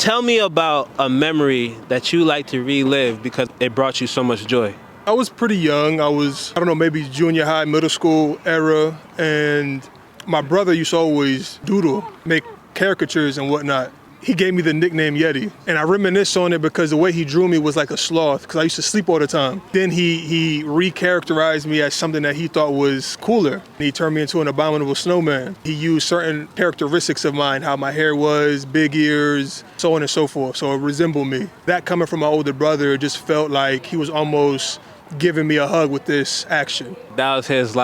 Tell me about a memory that you like to relive because it brought you so much joy. I was pretty young. I don't know, maybe junior high, middle school era. And my brother used to always doodle, make caricatures and whatnot. He gave me the nickname Yeti. And I reminisce on it because the way he drew me was like a sloth, because I used to sleep all the time. Then he recharacterized me as something that he thought was cooler. He turned me into an abominable snowman. He used certain characteristics of mine, how my hair was, big ears, so on and so forth. So it resembled me. That coming from my older brother, it just felt like he was almost giving me a hug with this action. That was his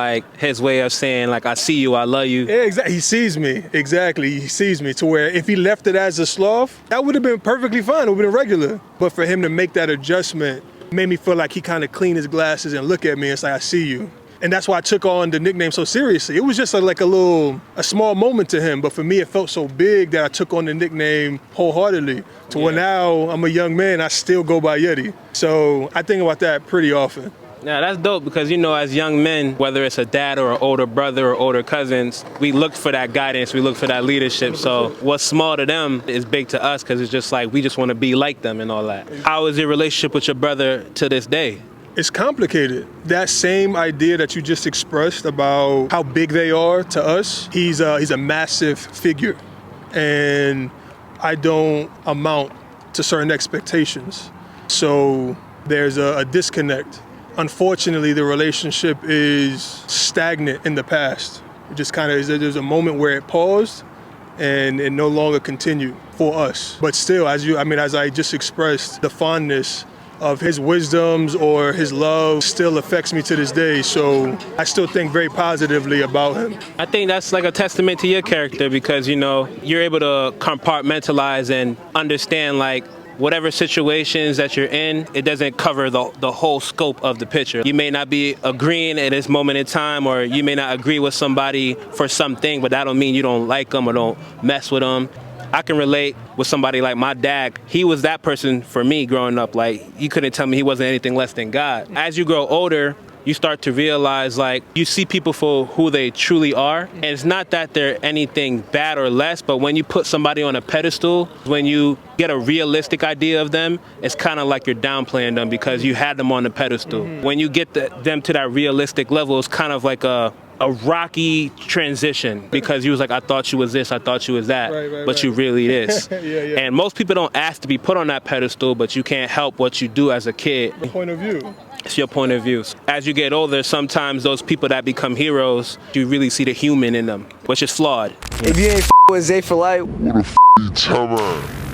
way of saying, like, I see you, I love you. Yeah, exactly. He sees me. Exactly. He sees me to where if he left it as a sloth, that would have been perfectly fine. It would have been regular. But for him to make that adjustment made me feel like he kind of cleaned his glasses and look at me and say, I see you. And that's why I took on the nickname so seriously. It was just a small moment to him. But for me, it felt so big that I took on the nickname wholeheartedly. To where now I'm a young man, I still go by Yeti. So I think about that pretty often. Yeah, that's dope because, you know, as young men, whether it's a dad or an older brother or older cousins, we look for that guidance, we look for that leadership. So what's small to them is big to us because it's just like we just want to be like them and all that. How is your relationship with your brother to this day? It's complicated. That same idea that you just expressed about how big they are to us, he's a massive figure. And I don't amount to certain expectations. So there's a disconnect. Unfortunately, the relationship is stagnant in the past. It just kind of there's a moment where it paused and it no longer continued for us. But still, as I just expressed, the fondness of his wisdoms or his love still affects me to this day. So I still think very positively about him. I think that's like a testament to your character because, you know, you're able to compartmentalize and understand like whatever situations that you're in, it doesn't cover the whole scope of the picture. You may not be agreeing at this moment in time, or you may not agree with somebody for something, but that don't mean you don't like them or don't mess with them. I can relate with somebody like my dad. He was that person for me growing up. Like, you couldn't tell me he wasn't anything less than God. As you grow older, you start to realize, like, you see people for who they truly are. And it's not that they're anything bad or less, but when you put somebody on a pedestal, when you get a realistic idea of them, it's kind of like you're downplaying them because you had them on the pedestal. When you get them to that realistic level, it's kind of like a rocky transition because you was like, I thought you was this, I thought you was that, but you really this. Yeah. And most people don't ask to be put on that pedestal, but you can't help what you do as a kid. The point of view. It's your point of view. As you get older, sometimes those people that become heroes, you really see the human in them, which is flawed. If you ain't with Zay for life, what a f***ing time.